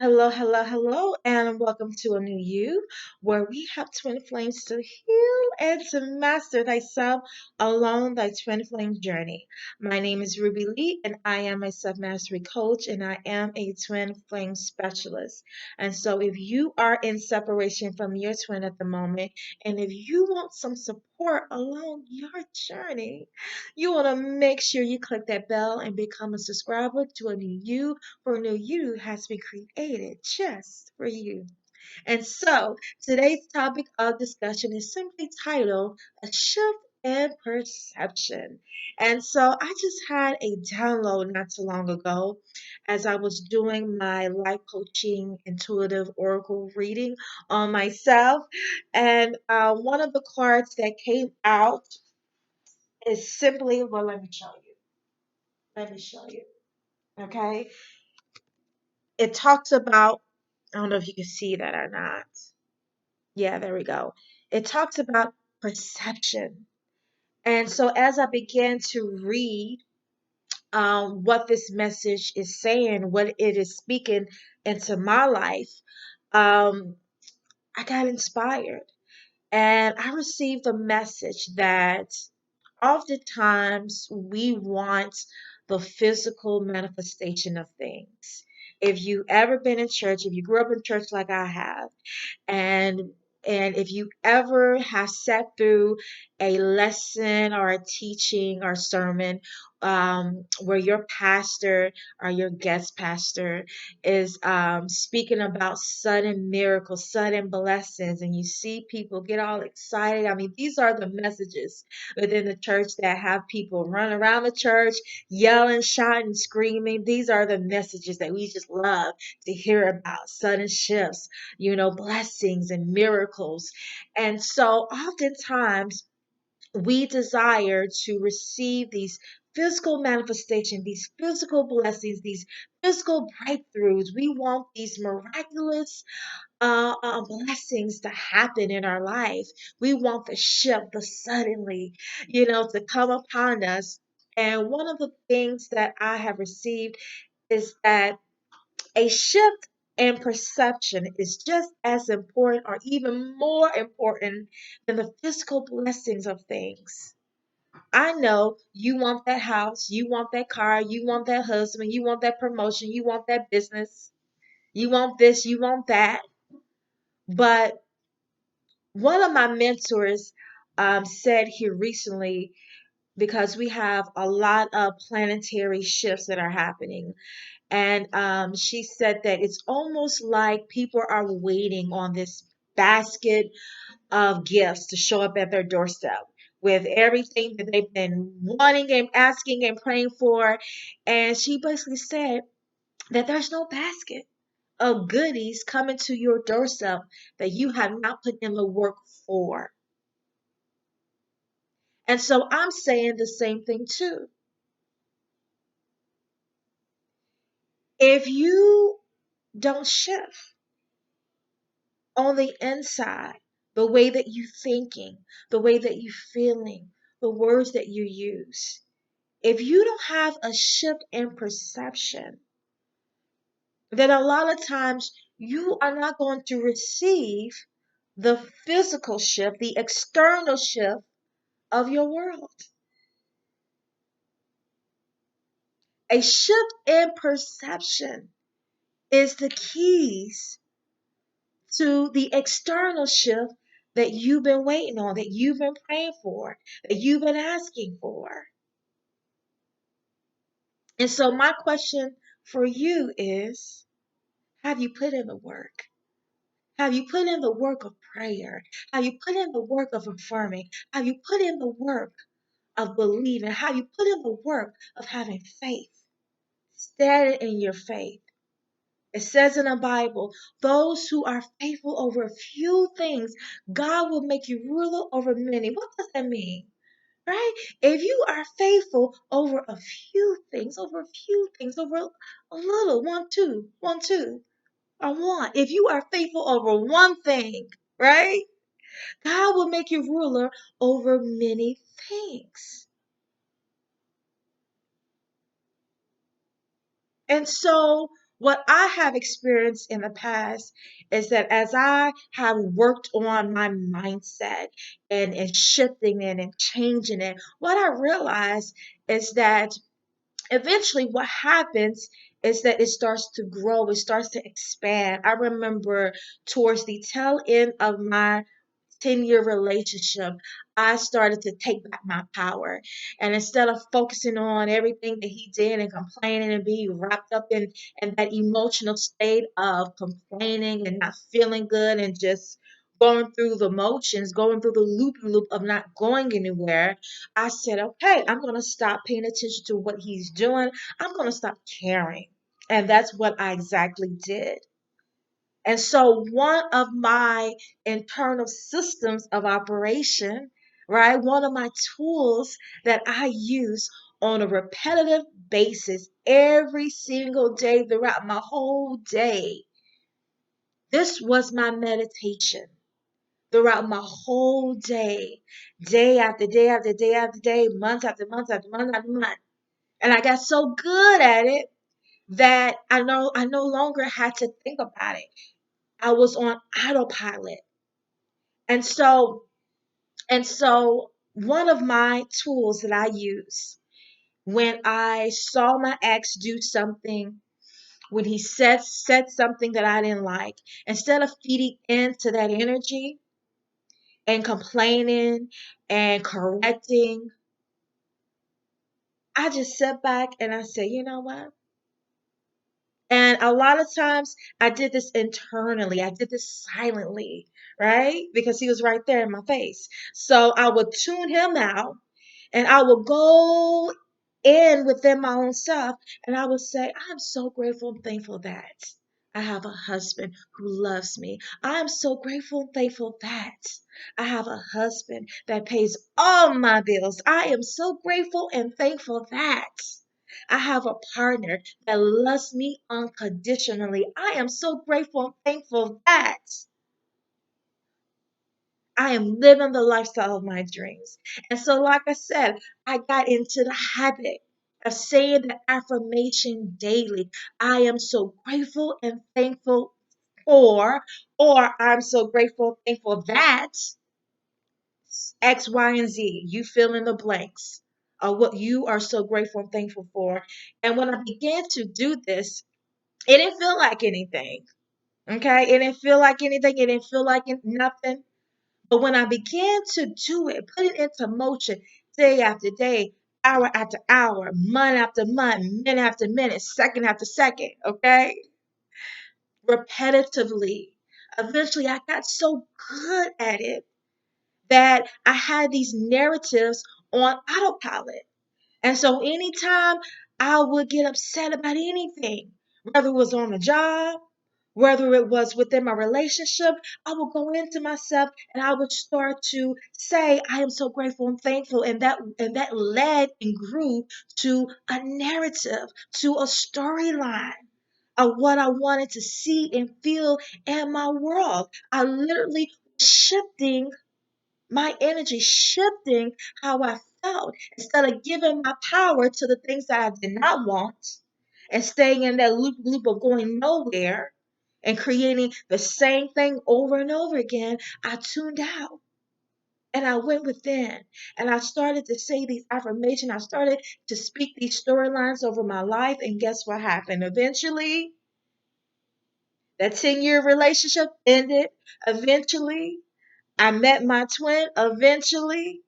Hello, hello, hello, and welcome to a new you where we have twin flames to heal and to master thyself along thy twin flame journey. My name is Rubylee, and I am a self mastery coach, and I am a twin flame specialist. And so, if you are in separation from your twin at the moment, and if you want some support along your journey, you want to make sure you click that bell and become a subscriber to a new you for new you has been created just for you. And so today's topic of discussion is simply titled A Shift in Perception. And so I just had a download not too long ago as I was doing my life coaching intuitive oracle reading on myself. And one of the cards that came out is simply, well, let me show you. Let me show you. Okay. It talks about, I don't know if you can see that or not. Yeah, there we go. It talks about perception. And so as I began to read what this message is saying, what it is speaking into my life, um, I got inspired. And I received a message that oftentimes we want the physical manifestation of things. If you ever been in church, if you grew up in church like I have, and and if you ever have sat through a lesson or a teaching or sermon where your pastor or your guest pastor is speaking about sudden miracles, sudden blessings, and you see people get all excited. I mean, these are the messages within the church that have people run around the church, yelling, shouting, screaming. These are the messages that we just love to hear about sudden shifts, blessings and miracles. And so oftentimes we desire to receive these physical manifestations, these physical blessings, these physical breakthroughs. We want these miraculous blessings to happen in our life. We want the shift, the suddenly, to come upon us. And one of the things that I have received is that a shift in perception is just as important or even more important than the physical blessings of things. I know you want that house, you want that car, you want that husband, you want that promotion, you want that business, you want this, you want that. But one of my mentors said here recently, because we have a lot of planetary shifts that are happening. And she said that it's almost like people are waiting on this basket of gifts to show up at their doorstep with everything that they've been wanting and asking and praying for. And she basically said that there's no basket of goodies coming to your doorstep that you have not put in the work for. And so I'm saying the same thing too. If you don't shift on the inside, the way that you thinking, the way that you feeling, the words that you use. If you don't have a shift in perception, then a lot of times you are not going to receive the physical shift, the external shift of your world. A shift in perception is the keys to the external shift that you've been waiting on, that you've been praying for, that you've been asking for. And so, my question for you is, have you put in the work? Have you put in the work of prayer? Have you put in the work of affirming? Have you put in the work of believing? Have you put in the work of having faith? Stand in your faith. It says in the Bible, those who are faithful over a few things, God will make you ruler over many. What does that mean? Right? If you are faithful over a few things, over a little, one, two, or one. If you are faithful over one thing, right? God will make you ruler over many things. And so What I have experienced in the past is that as I have worked on my mindset and shifting it and changing it, what I realized is that eventually what happens is that it starts to grow, it starts to expand. I remember towards the tail end of my 10-year relationship, I started to take back my power. And instead of focusing on everything that he did and complaining and being wrapped up in that emotional state of complaining and not feeling good and just going through the motions, going through the loop of not going anywhere, I said, okay, I'm going to stop paying attention to what he's doing. I'm going to stop caring. And that's what I exactly did. And so, one of my internal systems of operation, right, one of my tools that I use on a repetitive basis every single day throughout my whole day, this was my meditation throughout my whole day, day after day after day after day, month after month after month after month. And I got so good at it that I no longer had to think about it. I was on autopilot. And so one of my tools that I use when I saw my ex do something, when he said something that I didn't like, instead of feeding into that energy and complaining and correcting, I just sat back and I said, you know what? And a lot of times I did this internally. I did this silently, right? Because he was right there in my face. So I would tune him out and I would go in within my own self and I would say, I'm so grateful and thankful that I have a husband who loves me. I'm so grateful and thankful that I have a husband that pays all my bills. I am so grateful and thankful that I have a partner that loves me unconditionally. I am so grateful and thankful that I am living the lifestyle of my dreams. And so, like I said, I got into the habit of saying the affirmation daily. I am so grateful and thankful for, or I'm so grateful and thankful that X, Y, and Z. You fill in the blanks of what you are so grateful and thankful for. And when I began to do this, it didn't feel like anything. Okay. It didn't feel like anything. It didn't feel like nothing. But when I began to do it, put it into motion day after day, hour after hour, month after month, minute after minute, second after second, okay? Repetitively. Eventually, I got so good at it that I had these narratives on autopilot. And so anytime I would get upset about anything, whether it was on the job, whether it was within my relationship, I would go into myself and I would start to say, I am so grateful and thankful. And that led and grew to a narrative, to a storyline of what I wanted to see and feel in my world. I literally was shifting my energy, shifting how I felt instead of giving my power to the things that I did not want and staying in that loop of going nowhere and creating the same thing over and over again. I tuned out and I went within and I started to say these affirmations. I started to speak these storylines over my life. And guess what happened? Eventually, that 10-year relationship ended. Eventually, I met my twin. Eventually,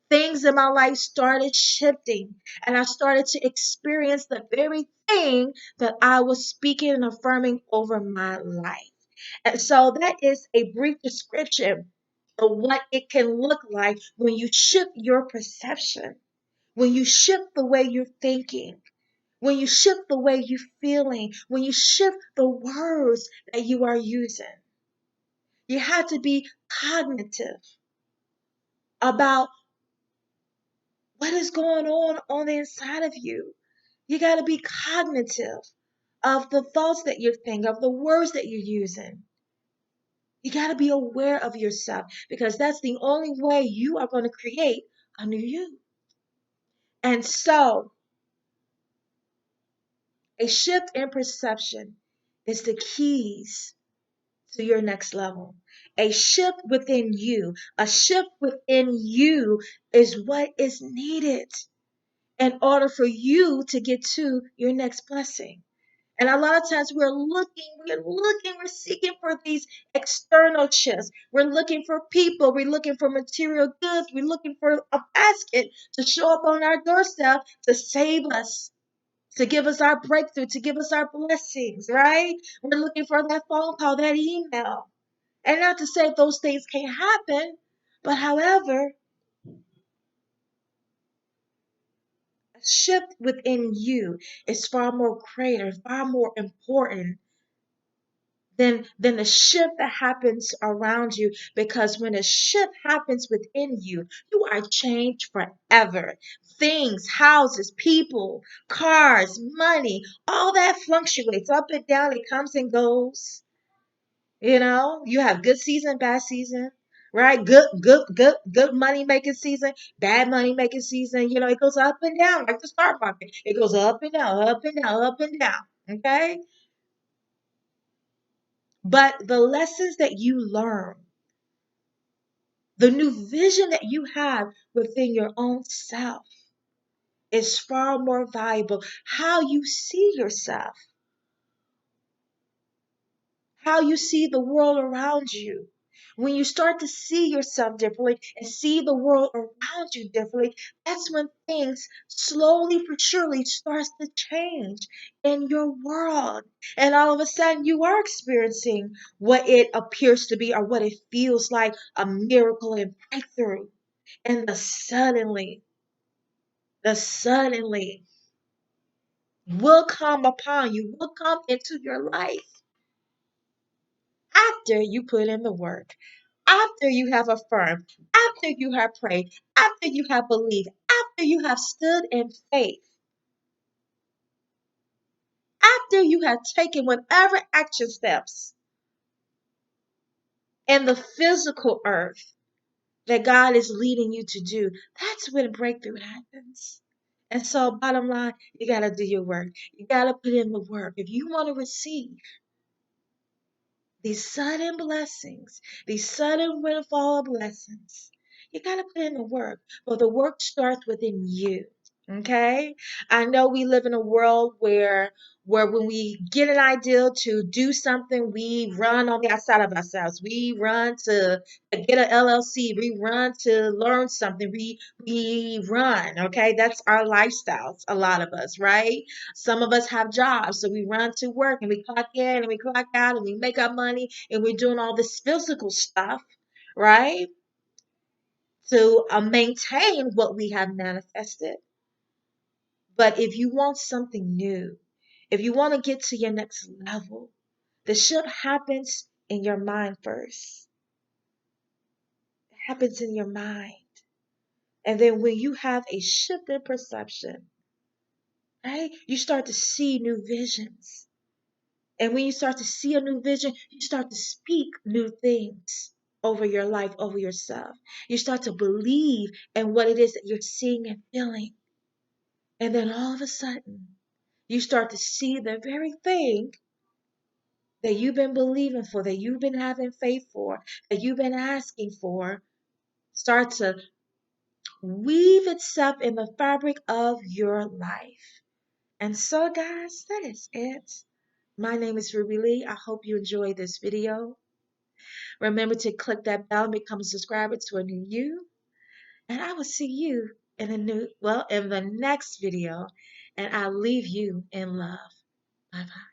things in my life started shifting and I started to experience the very thing that I was speaking and affirming over my life. And so that is a brief description of what it can look like when you shift your perception, when you shift the way you're thinking, when you shift the way you're feeling, when you shift the words that you are using. You have to be cognitive about what is going on the inside of you. You got to be cognitive of the thoughts that you're thinking, of the words that you're using. You got to be aware of yourself because that's the only way you are going to create a new you. And so A shift in perception is the keys to your next level. A shift within you is what is needed in order for you to get to your next blessing. And a lot of times we're seeking for these external shifts. We're looking for people, we're looking for material goods, we're looking for a basket to show up on our doorstep to save us, to give us our breakthrough, to give us our blessings, right? We're looking for that phone call, that email. And not to say those things can't happen, but however, a shift within you is far more greater, far more important than the shift that happens around you. Because when a shift happens within you, you are changed forever. Things, houses, people, cars, money, all that fluctuates up and down. It comes and goes. You have good season, bad season, right? Good money making season, bad money making season. It goes up and down like the stock market. It goes up and down, up and down, up and down. Okay. But the lessons that you learn, the new vision that you have within your own self is far more valuable. How you see yourself, how you see the world around you. When you start to see yourself differently and see the world around you differently, that's when things slowly but surely starts to change in your world. And all of a sudden you are experiencing what it appears to be or what it feels like a miracle and breakthrough. And the suddenly will come upon you, will come into your life after you put in the work, after you have affirmed, after you have prayed, after you have believed, after you have stood in faith, after you have taken whatever action steps in the physical earth that God is leading you to do, that's when breakthrough happens. And so, bottom line, you got to do your work. You got to put in the work. If you want to receive these sudden blessings, these sudden windfall blessings, you got to put in the work. But the work starts within you. Okay? I know we live in a world where when we get an idea to do something, we run on the outside of ourselves. We run to get an LLC. We run to learn something. We run. Okay? That's our lifestyles, a lot of us, right? Some of us have jobs, so we run to work and we clock in and we clock out and we make our money and we're doing all this physical stuff, right? To maintain what we have manifested. But if you want something new, if you want to get to your next level, the shift happens in your mind first. It happens in your mind. And then when you have a shift in perception, right, you start to see new visions. And when you start to see a new vision, you start to speak new things over your life, over yourself. You start to believe in what it is that you're seeing and feeling. And then all of a sudden, you start to see the very thing that you've been believing for, that you've been having faith for, that you've been asking for, start to weave itself in the fabric of your life. And so, guys, that is it. My name is Rubylee. I hope you enjoyed this video. Remember to click that bell and become a subscriber to a new you. And I will see you in the next video. And I'll leave you in love. Bye bye.